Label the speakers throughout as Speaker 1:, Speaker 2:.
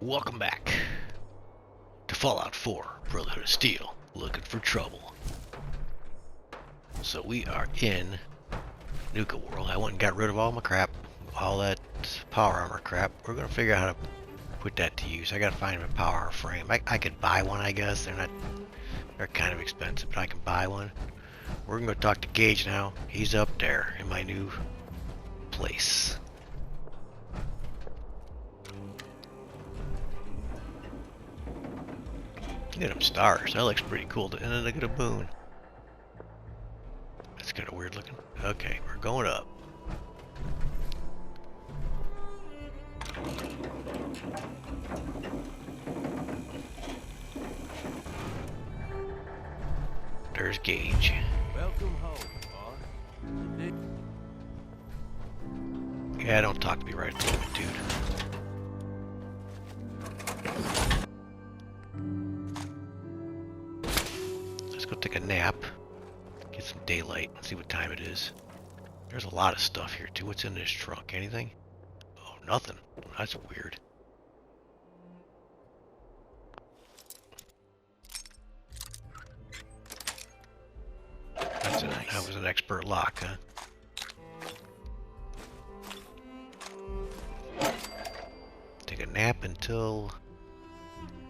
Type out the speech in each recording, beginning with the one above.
Speaker 1: Welcome back to Fallout 4 Brotherhood of Steel, looking for trouble. So we are in Nuka-World. I went and got rid of all my crap, all that power armor crap. We're going to figure out how to put that to use. I got to find a power armor frame. I could buy one, I guess. They're kind of expensive, but I can buy one. We're going to go talk to Gage now. He's up there in my new place. Look at them stars. That looks pretty cool. And then look at a moon. That's kind of weird looking. Okay, we're going up. There's Gage.
Speaker 2: Welcome home, boss.
Speaker 1: Yeah, don't talk to me right at the moment, dude. Let's go take a nap. Get some daylight. See what time it is. There's a lot of stuff here, too. What's in this trunk? Anything? Oh, nothing. That's weird. That was an expert lock, huh? Take a nap until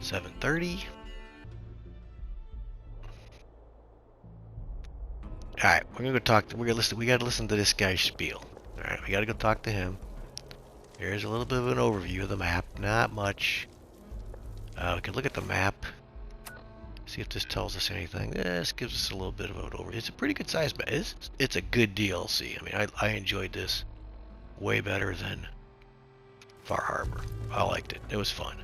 Speaker 1: 7:30. Alright, we're gonna go talk. We gotta listen to this guy's spiel. Alright, we gotta go talk to him. Here's a little bit of an overview of the map. Not much. We can look at the map. See if this tells us anything. This gives us a little bit of an overview. It's a pretty good size map. It's a good DLC. I mean, I enjoyed this way better than Far Harbor. I liked it. It was fun.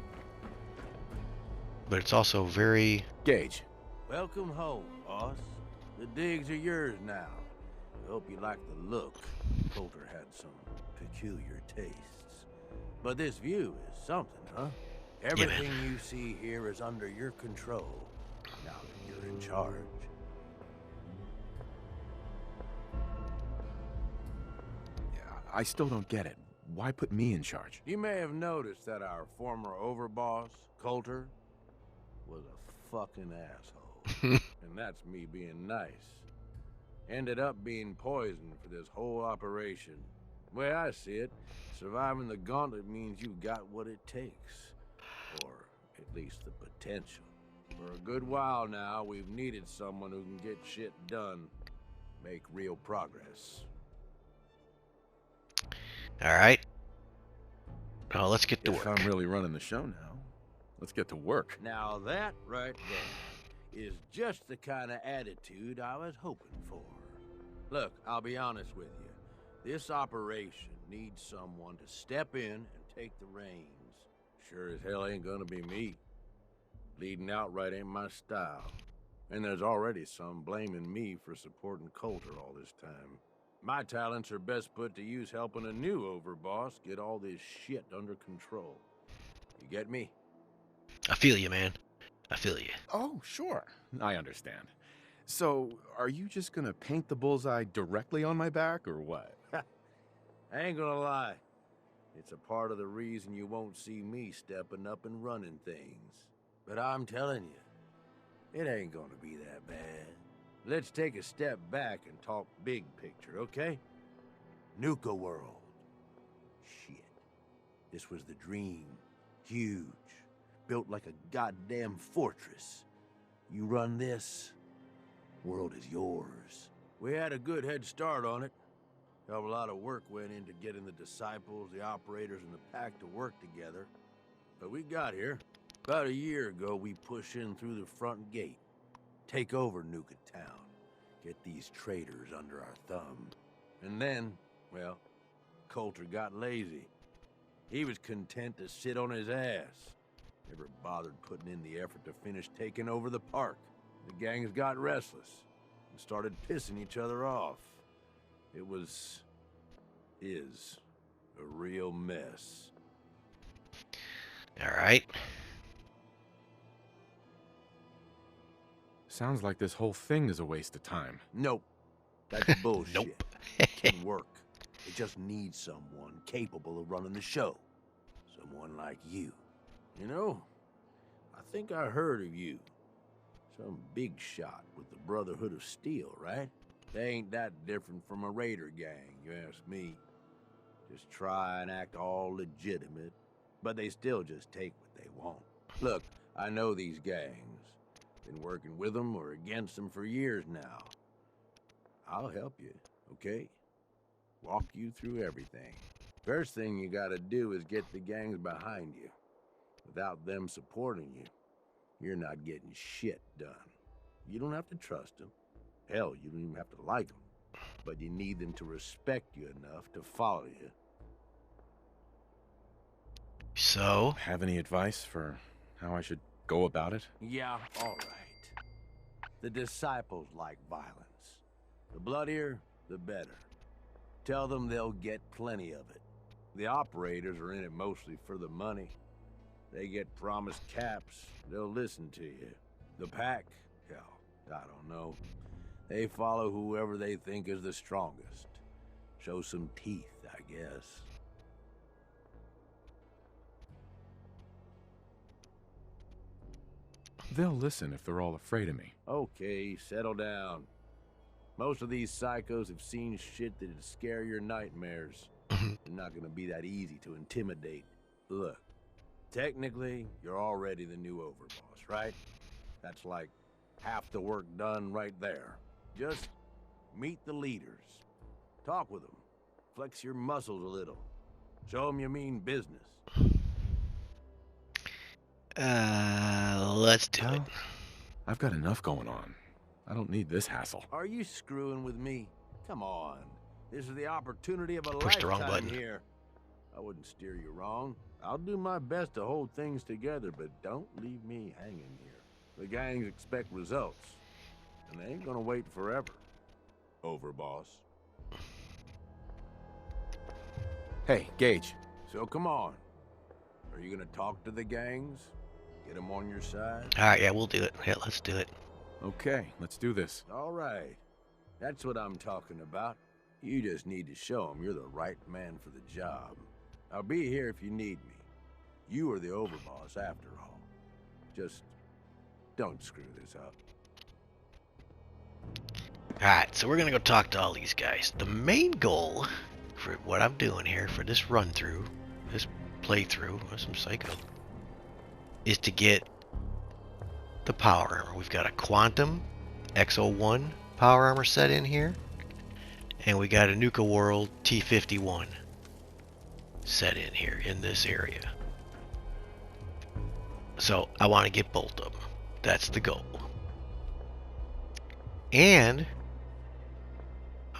Speaker 1: But it's also very...
Speaker 3: Gage.
Speaker 2: Welcome home, boss. The digs are yours now. I hope you like the look. Coulter had some peculiar tastes. But this view is something, huh? Everything you see here is under your control. Now that you're in charge.
Speaker 3: Yeah, I still don't get it. Why put me in charge?
Speaker 2: You may have noticed that our former overboss, Coulter, was a fucking asshole. And that's me being nice. Ended up being poisoned for this whole operation. The way I see it, surviving the gauntlet means you got what it takes. Or at least the potential. For a good while now, we've needed someone who can get shit done. Make real progress.
Speaker 1: Alright. Now let's get to
Speaker 3: If
Speaker 1: work.
Speaker 3: I'm really running the show now, let's get to work.
Speaker 2: Now that right there is just the kind of attitude I was hoping for. Look, I'll be honest with you. This operation needs someone to step in and take the reins. Sure as hell ain't gonna be me. Leading outright ain't my style. And there's already some blaming me for supporting Coulter all this time. My talents are best put to use helping a new overboss get all this shit under control. You get me?
Speaker 1: I feel you, man. I feel you.
Speaker 3: Oh, sure. I understand. So, are you just gonna paint the bullseye directly on my back, or what?
Speaker 2: I ain't gonna lie. It's a part of the reason you won't see me stepping up and running things. But I'm telling you, it ain't gonna be that bad. Let's take a step back and talk big picture, okay? Nuka-World. Shit. This was the dream. Huge. Built like a goddamn fortress. You run this, world is yours. We had a good head start on it. Hell of a lot of work went into getting the disciples, the operators, and the pack to work together. But we got here. About a year ago, we push in through the front gate. Take over Nuka Town. Get these traitors under our thumb. And then, well, Coulter got lazy. He was content to sit on his ass. Never bothered putting in the effort to finish taking over the park. The gangs got restless and started pissing each other off. It is a real mess.
Speaker 1: Alright.
Speaker 3: Sounds like this whole thing is a waste of time.
Speaker 2: Nope. That's bullshit.
Speaker 1: Nope.
Speaker 2: It can work. It just needs someone capable of running the show. Someone like you. You know, I think I heard of you. Some big shot with the Brotherhood of Steel, right? They ain't that different from a raider gang, you ask me. Just try and act all legitimate, but they still just take what they want. Look, I know these gangs. Been working with them or against them for years now. I'll help you, okay? Walk you through everything. First thing you gotta do is get the gangs behind you. Without them supporting you, you're not getting shit done. You don't have to trust them. Hell, you don't even have to like them. But you need them to respect you enough to follow you.
Speaker 1: So?
Speaker 3: Have any advice for how I should go about it?
Speaker 2: Yeah, all right. The disciples like violence. The bloodier, the better. Tell them they'll get plenty of it. The operators are in it mostly for the money. They get promised caps, they'll listen to you. The pack, hell, I don't know. They follow whoever they think is the strongest. Show some teeth, I guess.
Speaker 3: They'll listen if they're all afraid of me.
Speaker 2: Okay, settle down. Most of these psychos have seen shit that'd scare your nightmares. They're not gonna be that easy to intimidate. Look, technically, you're already the new overboss, right? That's like half the work done right there. Just meet the leaders. Talk with them. Flex your muscles a little. Show them you mean business.
Speaker 1: Let's do it.
Speaker 3: I've got enough going on. I don't need this hassle.
Speaker 2: Are you screwing with me? Come on. This is the opportunity of a
Speaker 1: Pushed the wrong
Speaker 2: lifetime
Speaker 1: button.
Speaker 2: here. I wouldn't steer you wrong. I'll do my best to hold things together, but don't leave me hanging here. The gangs expect results, and they ain't gonna wait forever. Overboss.
Speaker 3: Hey, Gage.
Speaker 2: So come on. Are you gonna talk to the gangs? Get them on your side?
Speaker 1: Alright, yeah, we'll do it. Yeah, let's do it.
Speaker 3: Okay, let's do this.
Speaker 2: All right. That's what I'm talking about. You just need to show them you're the right man for the job. I'll be here if you need me. You are the overboss after all. Just don't screw this up.
Speaker 1: Alright, so we're gonna go talk to all these guys. The main goal for what I'm doing here for this run through, this playthrough of some Psycho, is to get the power armor. We've got a Quantum X01 power armor set in here, and we got a Nuka-World T51 set in here in this area. So I want to get both of them. That's the goal. And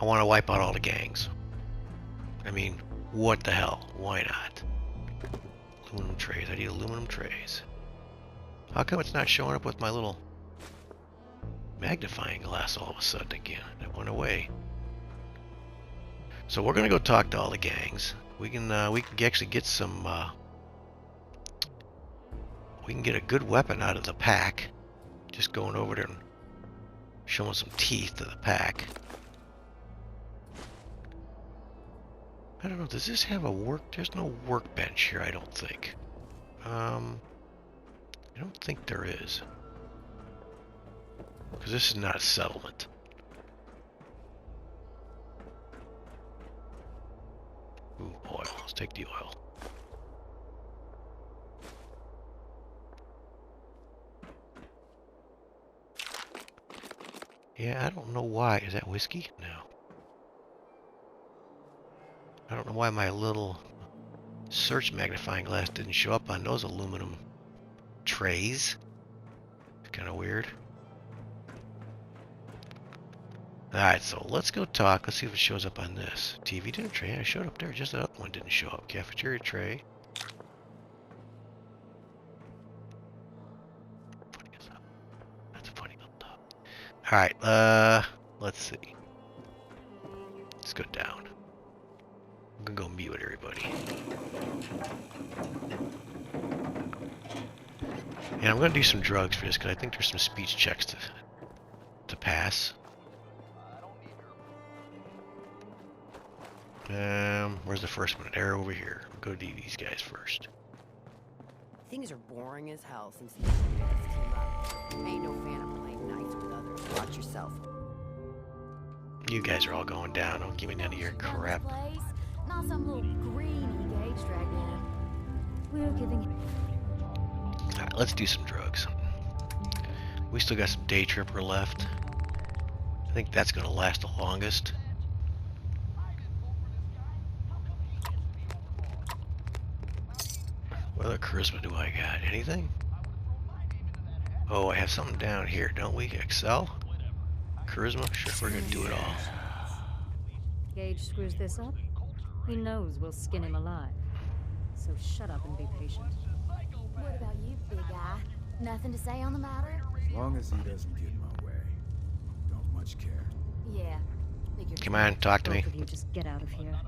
Speaker 1: I want to wipe out all the gangs. I mean, what the hell? Why not? Aluminum trays. I need aluminum trays. How come it's not showing up with my little magnifying glass all of a sudden again? It went away. So we're gonna go talk to all the gangs. We can actually get some. We can get a good weapon out of the pack. Just going over there and showing some teeth to the pack. I don't know. Does this have a work? There's no workbench here. I don't think. I don't think there is. Because this is not a settlement. Ooh, oil. Let's take the oil. Yeah, I don't know why. Is that whiskey? No. I don't know why my little search magnifying glass didn't show up on those aluminum trays. It's kind of weird. Alright, so let's go talk. Let's see if it shows up on this. TV dinner tray. Yeah, it showed up there. Just the other one didn't show up. Cafeteria tray. That's putting up top. Alright, let's see. Let's go down. I'm gonna go mute everybody. And I'm gonna do some drugs for this because I think there's some speech checks to pass. Where's the first one? They're over here. We'll go to these guys first.
Speaker 4: Things are boring as hell since these guys team up. Ain't no fan of playing nice with others. Watch yourself.
Speaker 1: You guys are all going down. Don't give me none of your crap.
Speaker 5: Not some little greeny Gage dragged in. We're giving.
Speaker 1: Alright, let's do some drugs. We still got some day tripper left. I think that's gonna last the longest. What other charisma do I got? Anything? Oh, I have something down here, don't we? Excel? Charisma? Sure, we're gonna do it all.
Speaker 6: Gage screws this up, he knows we'll skin him alive. So shut up and be patient.
Speaker 5: What about you, big guy? Nothing to say on the matter?
Speaker 7: As long as he doesn't get in my way. Don't much care.
Speaker 5: Yeah. Figured.
Speaker 1: Come on, talk to me.
Speaker 6: Both of you just get out of here.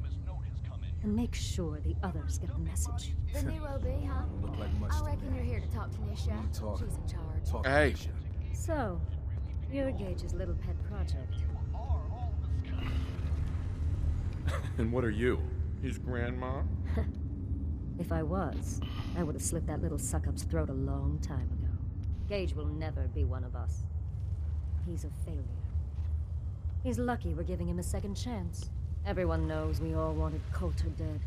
Speaker 6: And make sure the others get the message.
Speaker 5: The new OB, huh?
Speaker 7: Don't look like much
Speaker 5: I
Speaker 7: to
Speaker 5: reckon
Speaker 7: me.
Speaker 5: you're here to talk to Nisha.
Speaker 7: You talk.
Speaker 5: She's in charge.
Speaker 7: Talk
Speaker 3: Hey.
Speaker 7: to Nisha.
Speaker 6: So, you're Gage's little pet project.
Speaker 3: And what are you? His grandma?
Speaker 6: If I was, I would have slit that little suck-up's throat a long time ago. Gage will never be one of us. He's a failure. He's lucky we're giving him a second chance. Everyone knows we all wanted Coulter dead.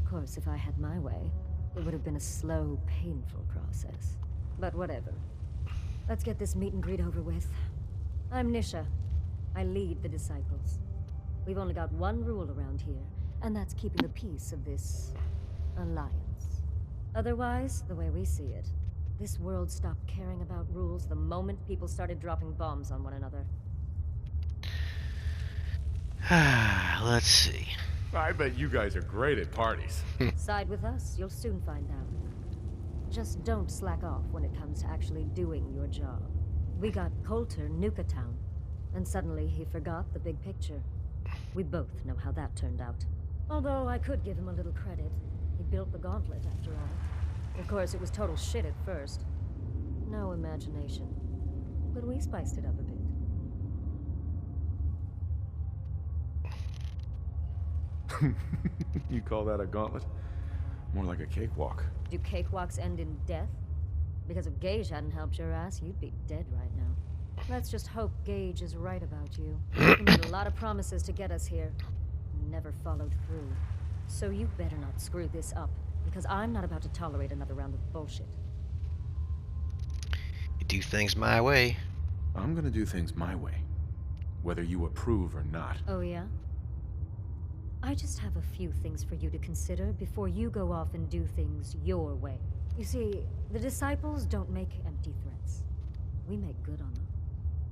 Speaker 6: Of course, if I had my way, it would have been a slow, painful process. But whatever. Let's get this meet and greet over with. I'm Nisha. I lead the Disciples. We've only got one rule around here, and that's keeping the peace of this alliance. Otherwise, the way we see it, this world stopped caring about rules the moment people started dropping bombs on one another.
Speaker 1: Let's see.
Speaker 3: I bet you guys are great at parties.
Speaker 6: Side with us, you'll soon find out. Just don't slack off when it comes to actually doing your job. We got Coulter Nuka-Town, and suddenly he forgot the big picture. We both know how that turned out. Although I could give him a little credit. He built the gauntlet, after all. Of course, it was total shit at first. No imagination. But we spiced it up a bit.
Speaker 3: You call that a gauntlet? More like a cakewalk.
Speaker 6: Do cakewalks end in death? Because if Gage hadn't helped your ass, you'd be dead right now. Let's just hope Gage is right about you. He made a lot of promises to get us here. Never followed through. So you better not screw this up, because I'm not about to tolerate another round of bullshit.
Speaker 1: You do things my way.
Speaker 3: I'm gonna do things my way, whether you approve or not.
Speaker 6: Oh yeah? I just have a few things for you to consider before you go off and do things your way. You see, the Disciples don't make empty threats. We make good on them.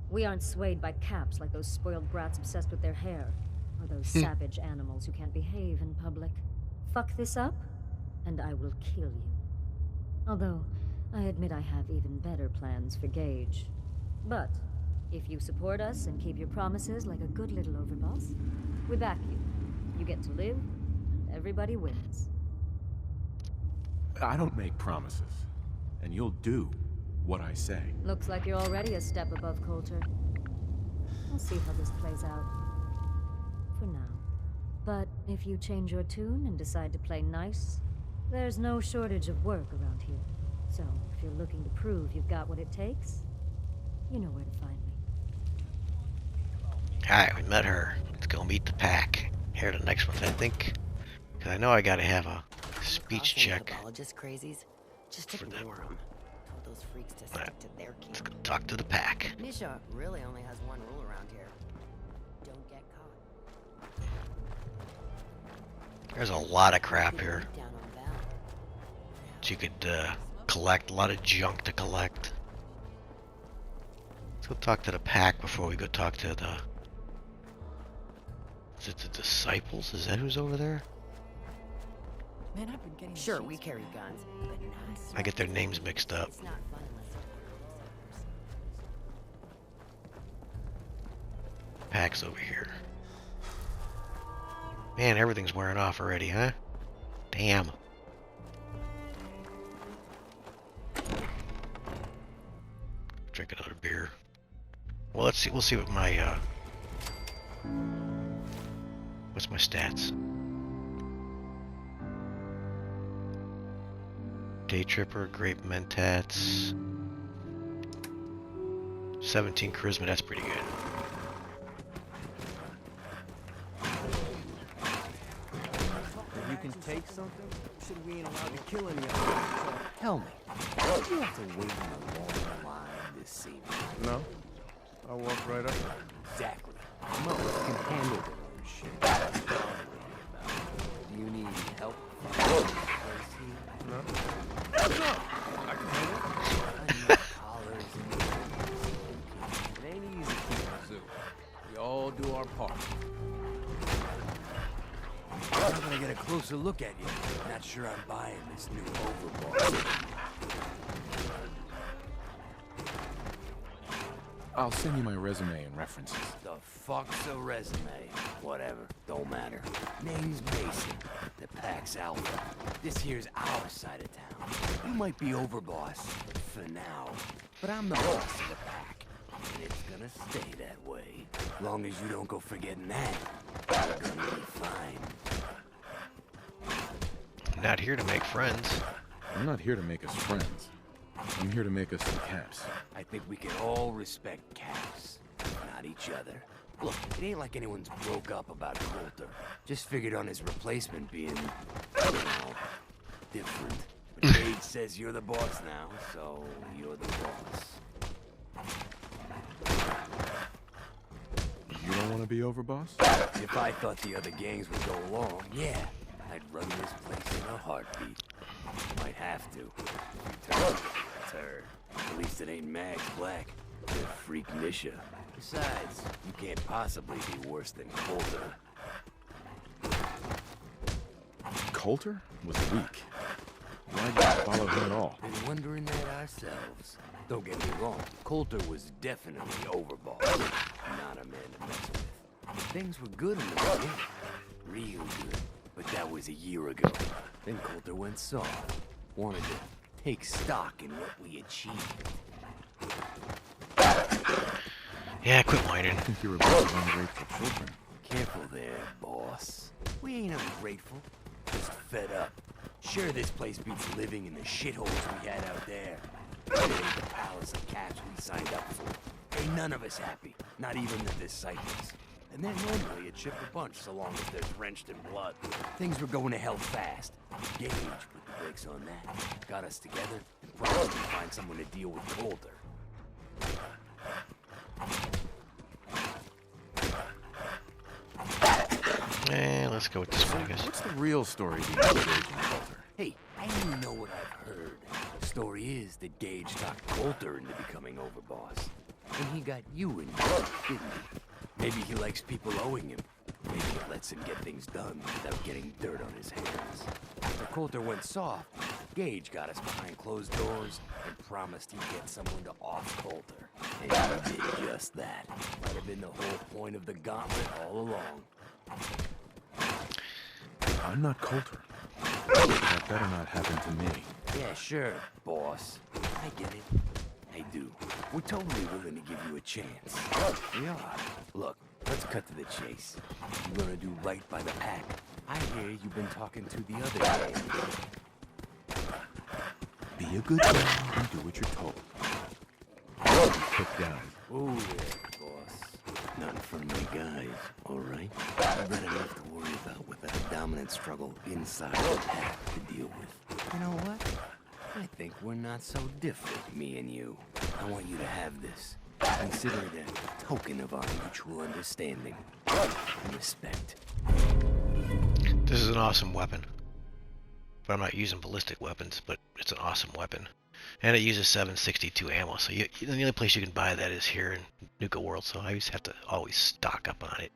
Speaker 6: We aren't swayed by caps like those spoiled brats obsessed with their hair, or those savage animals who can't behave in public. Fuck this up, and I will kill you. Although, I admit I have even better plans for Gage. But, if you support us and keep your promises like a good little overboss, we back you. You get to live, and everybody wins.
Speaker 3: I don't make promises, and you'll do what I say.
Speaker 6: Looks like you're already a step above Coulter. We'll see how this plays out. For now. But if you change your tune and decide to play nice, there's no shortage of work around here. So, if you're looking to prove you've got what it takes, you know where to find me.
Speaker 1: Alright, we met her. Let's go meet the pack. Here, the next one, I think. Because I know I gotta have a speech check.
Speaker 4: Apologist crazies. Just
Speaker 1: For them.
Speaker 4: ignore them. Told those freaks to stick to their king.
Speaker 1: Let's go talk to the pack.
Speaker 4: Nisha really only has one rule around here. Don't get caught.
Speaker 1: There's a lot of crap here
Speaker 4: Down on Val.
Speaker 1: that you could collect. A lot of junk to collect. Let's go talk to the pack before we go talk to the... Is it the Disciples? Is that who's over there?
Speaker 4: Man, I've been getting sure, we carry guns, but not
Speaker 1: I get their names mixed up.
Speaker 4: It's not fun unless
Speaker 1: Pack's over here. Man, everything's wearing off already, huh? Damn. Drink another beer. Well, let's see. We'll see what my what's my stats? Day Tripper, Grape Mentats. 17 Charisma, that's pretty good.
Speaker 2: You can take something? Shit, we ain't allowed to kill any of them. So tell me, did you have to wait in a long line to see me?
Speaker 3: No, I'll walk right up.
Speaker 2: Exactly. Mothers can handle their own shit. That's what I'm worried about. Do you need help finding a place here?
Speaker 3: No. No, I can handle it.
Speaker 2: I need collars and chains. It ain't easy keeping a zoo. We all do our part. I'm gonna get a closer look at you. Not sure I'm buying this new overboard.
Speaker 3: I'll send you my resume and references.
Speaker 2: The fuck's a resume? Whatever, don't matter. Name's Mason, the Pack's Alpha. This here's our side of town. You might be overboss for now, but I'm the boss of the Pack, and it's gonna stay that way. Long as you don't go forgetting that, you're gonna be fine.
Speaker 1: I'm not here to make friends.
Speaker 3: I'm not here to make us friends. I'm here to make us some caps.
Speaker 2: I think we can all respect Caps, not each other. Look, it ain't like anyone's broke up about Coulter. Just figured on his replacement being, you know, different. But Gage says you're the boss now, so you're the boss.
Speaker 3: You don't want to be overboss?
Speaker 2: If I thought the other gangs would go along, yeah, I'd run this place in a heartbeat. Might have to. Turd. At least it ain't Max Black. The freak Nisha. Besides, you can't possibly be worse than Coulter.
Speaker 3: Coulter was weak. Why'd you follow him at all?
Speaker 2: Been wondering that ourselves. Don't get me wrong, Coulter was definitely overboard. Not a man to mess with. But things were good in the beginning. Real good. But that was a year ago. Then Coulter went soft. Wanted to take stock in what we achieved.
Speaker 1: Yeah, quit whining.
Speaker 3: I think you're a bunch of ungrateful children.
Speaker 2: Careful there, boss. We ain't ungrateful. Just fed up. Sure, this place beats living in the shitholes we had out there. It ain't the palace of caps we signed up for. Ain't none of us happy. Not even the disciples. And they're normally a chip a bunch so long as they're drenched in blood. Things were going to hell fast. Gage put the brakes on that. Got us together and promised to find someone to deal with Coulter.
Speaker 1: Let's go with this one, I guess.
Speaker 3: What's the real story behind Gage and Coulter?
Speaker 2: Hey, I only know what I've heard. The story is that Gage talked Coulter into becoming overboss. And he got you in there, didn't he? Maybe he likes people owing him. Maybe it lets him get things done without getting dirt on his hands. After Coulter went soft, Gage got us behind closed doors and promised he'd get someone to off Coulter. And he did just that. Might have been the whole point of the gauntlet all along.
Speaker 3: I'm not Coulter. That better not happen to me.
Speaker 2: Yeah, sure, boss. I get it. I do. We're totally willing to give you a chance. We are. Look, let's cut to the chase. You're gonna do right by the Pack. I hear you've been talking to the other gang.
Speaker 3: Be a good man and do what you're told. Put down.
Speaker 2: Oh, yeah, boss. None from my guys, all right? I've got enough to worry about without a dominant struggle inside the Pack to deal with. You know what? I think we're not so different, me and you. I want you to have this. Consider it a token of our mutual understanding and respect.
Speaker 1: This is an awesome weapon. But I'm not using ballistic weapons, but it's an awesome weapon. And it uses 762 ammo, so the only place you can buy that is here in Nuka-World, so I just have to always stock up on it.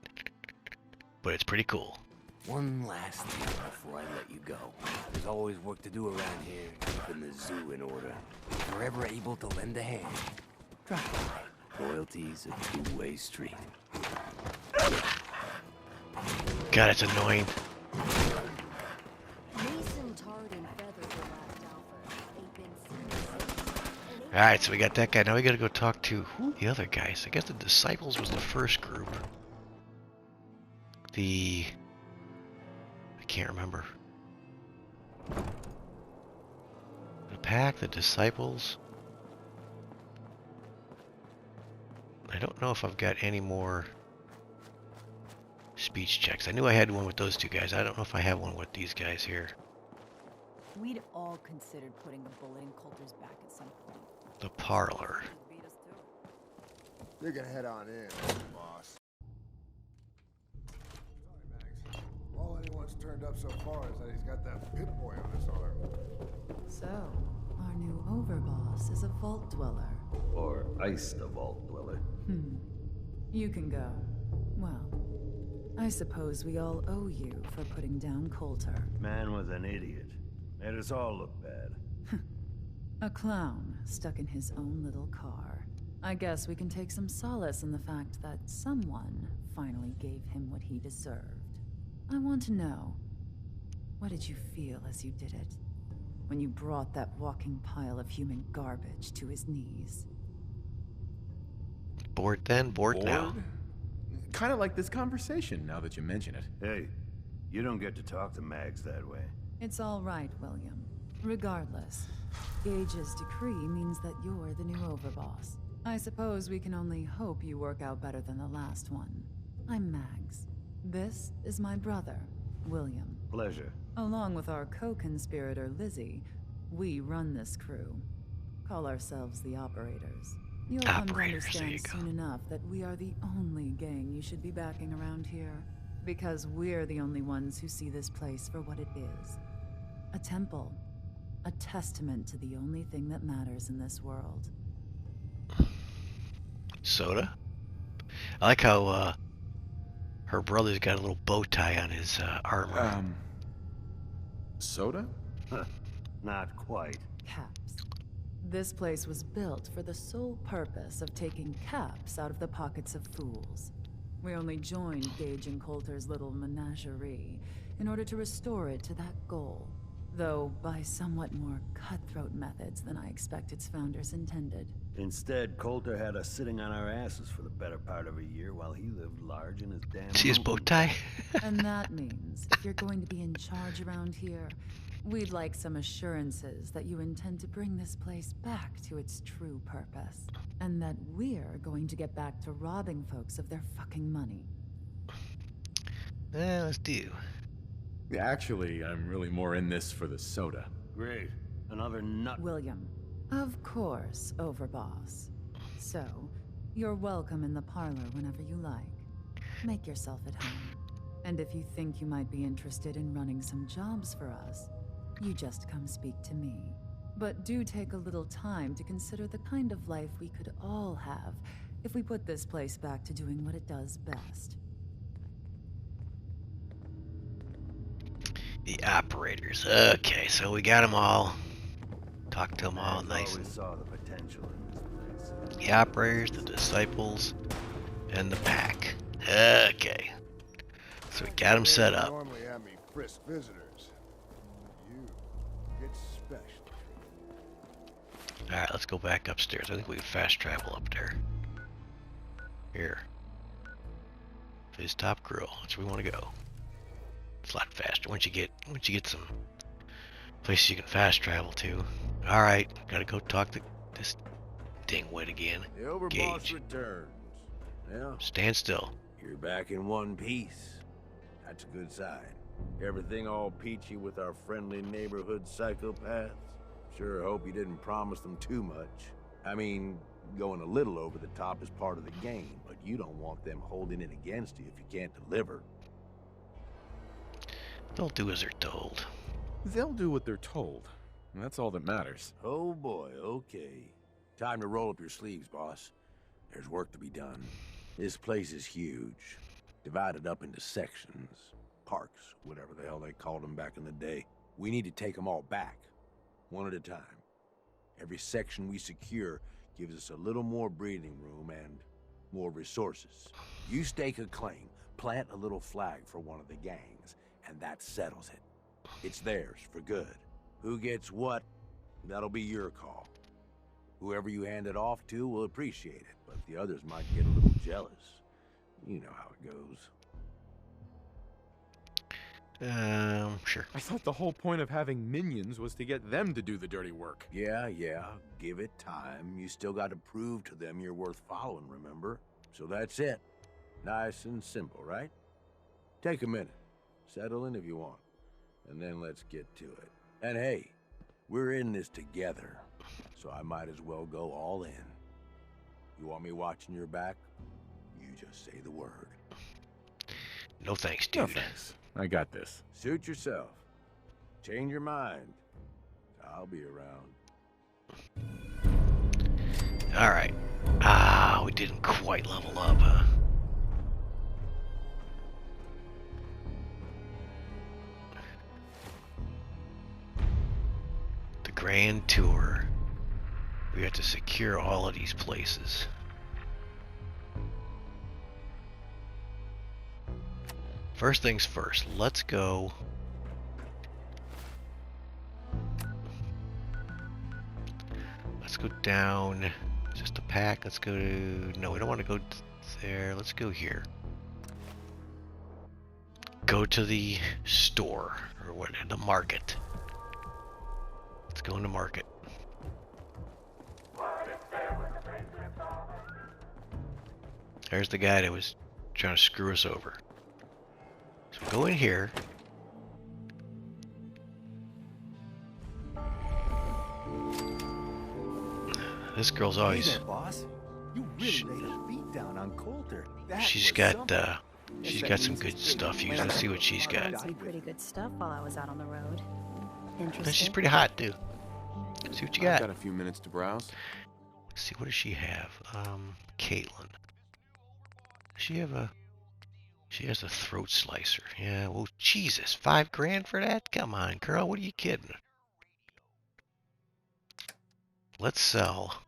Speaker 1: But it's pretty cool.
Speaker 2: One last thing before I let you go. There's always work to do around here, keeping the zoo in order. If you're ever able to lend a hand, drop by. Loyalty's a two-way street.
Speaker 1: God, it's annoying.
Speaker 5: Mason, tarred and feathered the last alpha. They've been seen.
Speaker 1: Alright, so we got that guy. Now we gotta go talk to the other guys. I guess the Disciples was the first group. I can't remember. pack, the disciples. I don't know if I've got any more speech checks. I knew I had one with those two guys. I don't know if I have one with these guys here.
Speaker 4: We'd all considered putting a bullet in Coulter's back at some point.
Speaker 1: The parlor.
Speaker 4: Beat us to it.
Speaker 7: You can head on in, boss. Sorry, Max. All anyone's turned up so far is that he's got that pit boy on his arm.
Speaker 8: So, our new overboss is a vault dweller.
Speaker 2: Or iced the vault dweller.
Speaker 8: You can go. Well, I suppose we all owe you for putting down Coulter.
Speaker 2: Man was an idiot. Made us all look bad.
Speaker 8: A clown stuck in his own little car. I guess we can take some solace in the fact that someone finally gave him what he deserved. I want to know, what did you feel as you did it? When you brought that walking pile of human garbage to his knees?
Speaker 1: Bored then, bored now.
Speaker 3: Kind of like this conversation, now that you mention it.
Speaker 2: Hey, you don't get to talk to Mags that way.
Speaker 8: It's all right, William. Regardless, Gage's decree means that you're the new overboss. I suppose we can only hope you work out better than the last one. I'm Mags. This is my brother, William.
Speaker 2: Pleasure.
Speaker 8: Along with our co-conspirator, Lizzie, we run this crew. Call ourselves the Operators. You'll come to
Speaker 1: Operators, there you
Speaker 8: understand
Speaker 1: go.
Speaker 8: soon enough that we are the only gang you should be backing around here. Because we're the only ones who see this place for what it is. A temple. A testament to the only thing that matters in this world.
Speaker 1: Soda? I like how her brother's got a little bow tie on his armor.
Speaker 3: Soda?
Speaker 2: Not quite.
Speaker 8: Caps. This place was built for the sole purpose of taking caps out of the pockets of fools. We only joined Gage and Coulter's little menagerie in order to restore it to that goal, though by somewhat more cutthroat methods than I expect its founders intended.
Speaker 2: Instead, Coulter had us sitting on our asses for the better part of a year while he lived large in his damn
Speaker 1: See his bow tie?
Speaker 8: And that means if you're going to be in charge around here, we'd like some assurances that you intend to bring this place back to its true purpose. And that we're going to get back to robbing folks of their fucking money.
Speaker 1: Let's do.
Speaker 3: Actually, I'm really more in this for the soda.
Speaker 2: Great. Another nut.
Speaker 8: William. Of course, Overboss. So, you're welcome in the parlor whenever you like. Make yourself at home. And if you think you might be interested in running some jobs for us, you just come speak to me. But do take a little time to consider the kind of life we could all have if we put this place back to doing what it does best.
Speaker 1: The Operators. Okay, so we got them all. Talked to them all nice.
Speaker 2: Always saw the potential in this place.
Speaker 1: The Operators, the Disciples, and the Pack. Okay. So we got them set up.
Speaker 7: Normally have me frisk visitors. You get special.
Speaker 1: Alright, let's go back upstairs. I think we can fast travel up there. Here. His top grill. That's where we want to go. It's a lot faster once you get some places you can fast travel to. Alright, gotta go talk to this dingwit again.
Speaker 2: The Overboss
Speaker 1: Gage.
Speaker 2: returns. Yeah,
Speaker 1: Stand still.
Speaker 2: you're back in one piece. That's a good sign. Everything all peachy with our friendly neighborhood psychopaths? Sure hope you didn't promise them too much. I mean, going a little over the top is part of the game, but you don't want them holding it against you if you can't deliver.
Speaker 1: They'll do as they're told.
Speaker 3: They'll do what they're told. And that's all that matters.
Speaker 2: Oh boy, okay. Time to roll up your sleeves, boss. There's work to be done. This place is huge. Divided up into sections. Parks, whatever the hell they called them back in the day. We need to take them all back. One at a time. Every section we secure gives us a little more breathing room and more resources. You stake a claim, plant a little flag for one of the gangs, and that settles it. It's theirs for good. Who gets what, that'll be your call. Whoever you hand it off to will appreciate it, but the others might get a little jealous. You know how it goes.
Speaker 1: Sure.
Speaker 3: I thought the whole point of having minions was to get them to do the dirty work.
Speaker 2: Yeah, give it time. You still got to prove to them you're worth following, remember? So that's it. Nice and simple, right? Take a minute. Settle in if you want. And then let's get to it. And hey, we're in this together. So I might as well go all in. You want me watching your back? You just say the word.
Speaker 1: No thanks, dude.
Speaker 3: No thanks. I got this.
Speaker 2: Suit yourself. Change your mind. I'll be around.
Speaker 1: Alright. Ah, we didn't quite level up, huh? The Grand Tour. We have to secure all of these places. First things first, let's go. Let's go down. Just a pack. Let's go to. No, we don't want to go there. Let's go here. Go to the store or what? The market. Let's go into market. There's the guy that was trying to screw us over. So go in here. This girl's always.
Speaker 2: Hey there, boss. You really laid a beat down on Coulter.
Speaker 1: She's got some good stuff. Let's see what she's got.
Speaker 5: Some pretty good stuff while I was out on the road.
Speaker 1: And she's
Speaker 5: Interesting.
Speaker 1: pretty hot too. See what you
Speaker 3: I've
Speaker 1: got.
Speaker 3: got a few minutes to browse.
Speaker 1: Let's see, what does she have? Caitlin. She has a throat slicer. Yeah, well, Jesus, $5 grand for that? Come on, girl, what are you kidding? Let's sell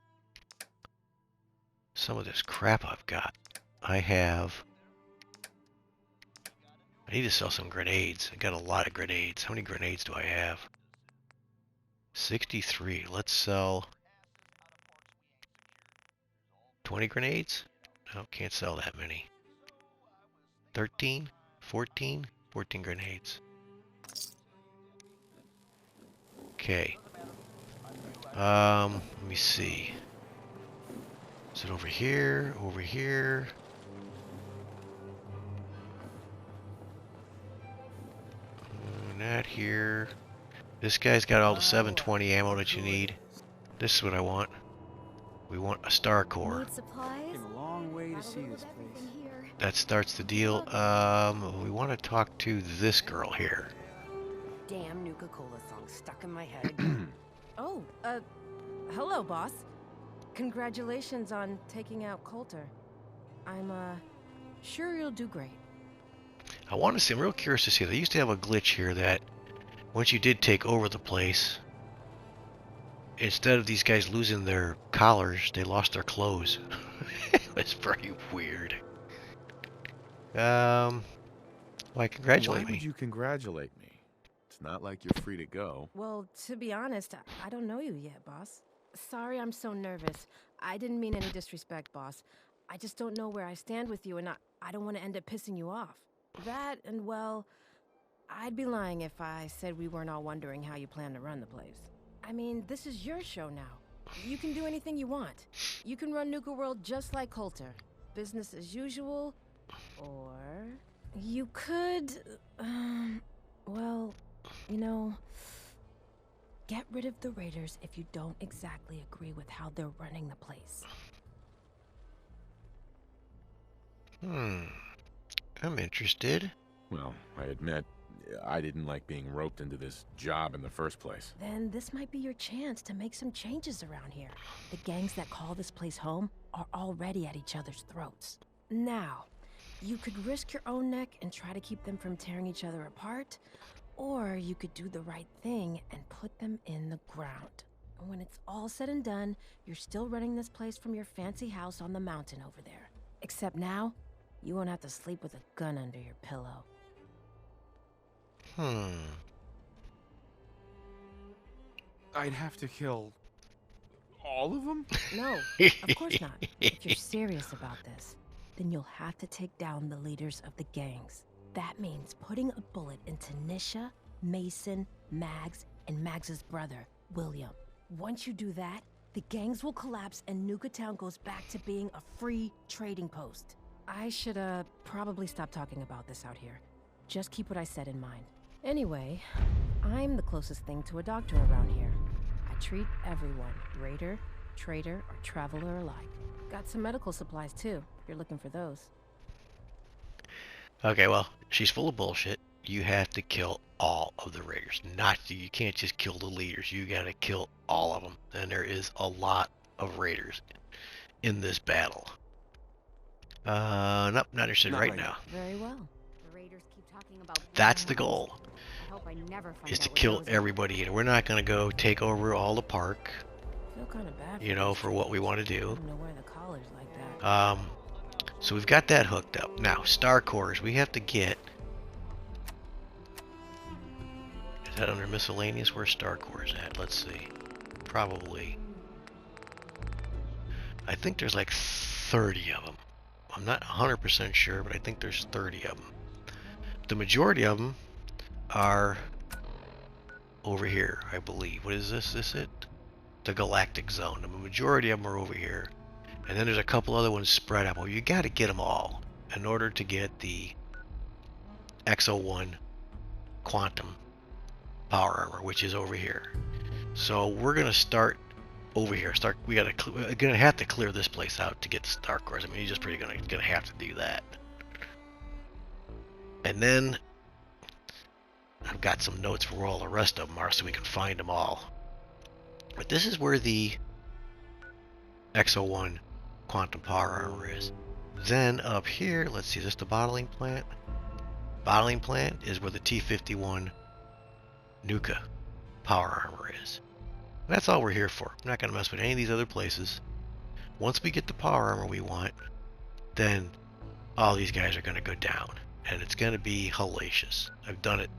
Speaker 1: some of this crap I've got. I need to sell some grenades. I got a lot of grenades. How many grenades do I have? 63. Let's sell 20 grenades? No, can't sell that many. 13, 14 grenades. Okay. Let me see. Is it over here? Over here? Not here. This guy's got all the 720 ammo that you need. This is what I want. We want a Star Core.
Speaker 5: Need supplies?
Speaker 9: Came a long way to
Speaker 5: Got a
Speaker 9: see
Speaker 5: little
Speaker 9: this
Speaker 5: of
Speaker 9: place.
Speaker 5: everything here.
Speaker 1: That starts the deal. We want to talk to this girl here.
Speaker 4: Damn Nuka-Cola song stuck in my head.
Speaker 10: Oh, hello, boss. Congratulations on taking out Coulter. I'm, sure you'll do great.
Speaker 1: I want to see, I'm real curious to see. They used to have a glitch here that once you did take over the place, instead of these guys losing their collars, they lost their clothes. It was pretty weird. Why congratulate
Speaker 3: Why
Speaker 1: me?
Speaker 3: would you congratulate me? It's not like you're free to go.
Speaker 10: Well, to be honest, I don't know you yet, boss. Sorry I'm so nervous. I didn't mean any disrespect, boss. I just don't know where I stand with you, and I don't want to end up pissing you off. That, and well, I'd be lying if I said we weren't all wondering how you plan to run the place. I mean, this is your show now. You can do anything you want. You can run Nuka-World just like Coulter. Business as usual, or you could, well, you know, get rid of the Raiders if you don't exactly agree with how they're running the place.
Speaker 1: I'm interested.
Speaker 3: Well, I admit, I didn't like being roped into this job in the first place.
Speaker 10: Then this might be your chance to make some changes around here. The gangs that call this place home are already at each other's throats. Now, you could risk your own neck and try to keep them from tearing each other apart, or you could do the right thing and put them in the ground. When it's all said and done, you're still running this place from your fancy house on the mountain over there. Except now, you won't have to sleep with a gun under your pillow.
Speaker 3: I'd have to kill all of them?
Speaker 10: No, of course not. If you're serious about this, then you'll have to take down the leaders of the gangs. That means putting a bullet into Nisha, Mason, Mags, and Mags's brother, William. Once you do that, the gangs will collapse and Nuka Town goes back to being a free trading post. I should, probably stop talking about this out here. Just keep what I said in mind. Anyway, I'm the closest thing to a doctor around here. I treat everyone, raider, trader, or traveler alike. Got some medical supplies too, if you're looking for those.
Speaker 1: Okay, well, she's full of bullshit. You have to kill all of the raiders. You can't just kill the leaders. You gotta kill all of them. And there is a lot of raiders in this battle. Nope, not interested right now.
Speaker 10: Very well.
Speaker 5: The raiders keep talking about
Speaker 1: That's the
Speaker 5: blowing
Speaker 1: goal,
Speaker 5: house. I hope I never find
Speaker 1: is to
Speaker 5: out what
Speaker 1: kill
Speaker 5: those are.
Speaker 1: everybody. And we're not gonna go take over all the park,
Speaker 10: Feel kind of bad.
Speaker 1: you know, for what we want to
Speaker 10: I
Speaker 1: do.
Speaker 10: don't know where the college like that.
Speaker 1: So we've got that hooked up. Now, star cores, we have to get... Is that under miscellaneous? Where's star cores at? Let's see. Probably. I think there's like 30 of them. I'm not 100% sure, but I think there's 30 of them. The majority of them are over here, I believe. What is this? Is it? The Galactic Zone. The majority of them are over here. And then there's a couple other ones spread out. Well, you got to get them all in order to get the X01 Quantum Power Armor, which is over here. So we're gonna start over here. We're gonna have to clear this place out to get the star cores. I mean, you're just pretty gonna have to do that. And then I've got some notes for where all the rest of them are, so we can find them all. But this is where the X01 Quantum Power Armor is. Then up here, let's see, is this the bottling plant? Bottling plant is where the T-51 Nuka Power Armor is. And that's all we're here for. I'm not going to mess with any of these other places. Once we get the power armor we want, then all these guys are going to go down. And it's going to be hellacious. I've done it,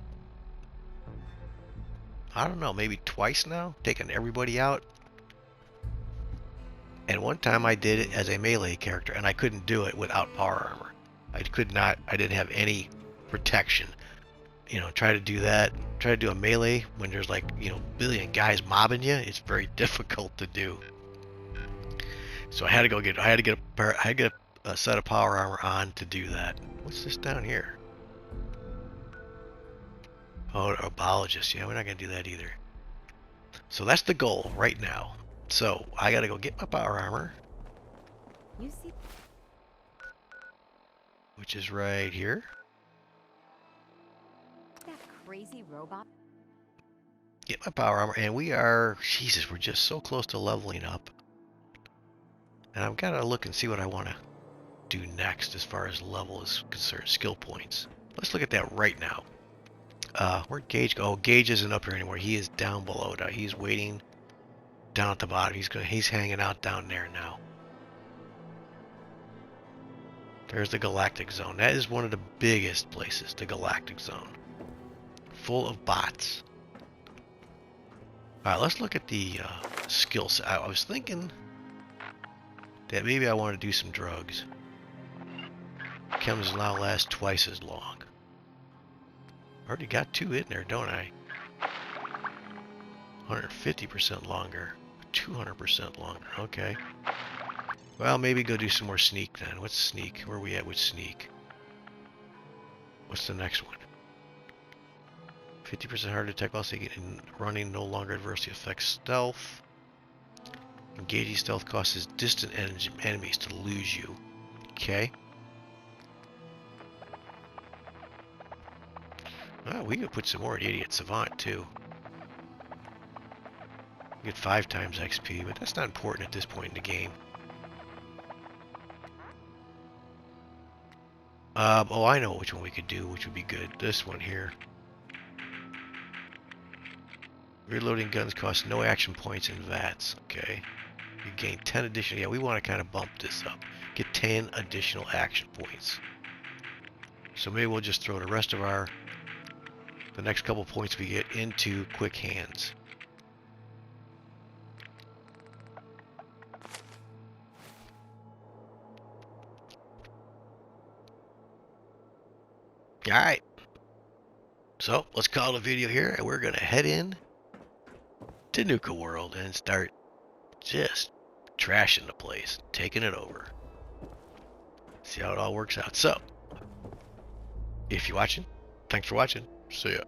Speaker 1: I don't know, maybe twice now, taking everybody out. And one time I did it as a melee character, and I couldn't do it without power armor. I didn't have any protection. You know, try to do a melee when there's like, you know, billion guys mobbing you. It's very difficult to do. So I had to get a set of power armor on to do that. What's this down here? Oh, herbologist. Yeah, we're not gonna do that either. So that's the goal right now. So I gotta go get my power armor,
Speaker 5: You see,
Speaker 1: which is right here.
Speaker 5: that crazy robot?
Speaker 1: Get my power armor, and we're just so close to leveling up. And I've got to look and see what I want to do next as far as level is concerned, skill points. Let's look at that right now. Where'd Gage go? Oh, Gage isn't up here anymore. He is down below now. He's waiting down at the bottom. He's hanging out down there now. There's the Galactic Zone. That is one of the biggest places, the Galactic Zone. Full of bots. Alright, let's look at the skill set. I was thinking that maybe I want to do some drugs. Chems now last twice as long. Already got 2 in there, don't I? 150% longer. 200% longer. Okay. Well, maybe go do some more sneak then. What's sneak? Where are we at with sneak? What's the next one? 50% harder to detect while seeking running, no longer adversely affects stealth. Engaging stealth causes distant enemies to lose you. Okay. Well, we could put some more in Idiot Savant too. Get 5 times XP, but that's not important at this point in the game. Oh, I know which one we could do, which would be good. This one here. Reloading guns cost no action points and VATs. Okay. You gain 10 additional. Yeah, we want to kind of bump this up. Get 10 additional action points. So maybe we'll just throw the rest of the next couple points we get into quick hands. Alright. So, let's call the video here, and we're going to head in to Nuka-World and start just trashing the place, taking it over. See how it all works out. So, if you're watching, thanks for watching. See ya.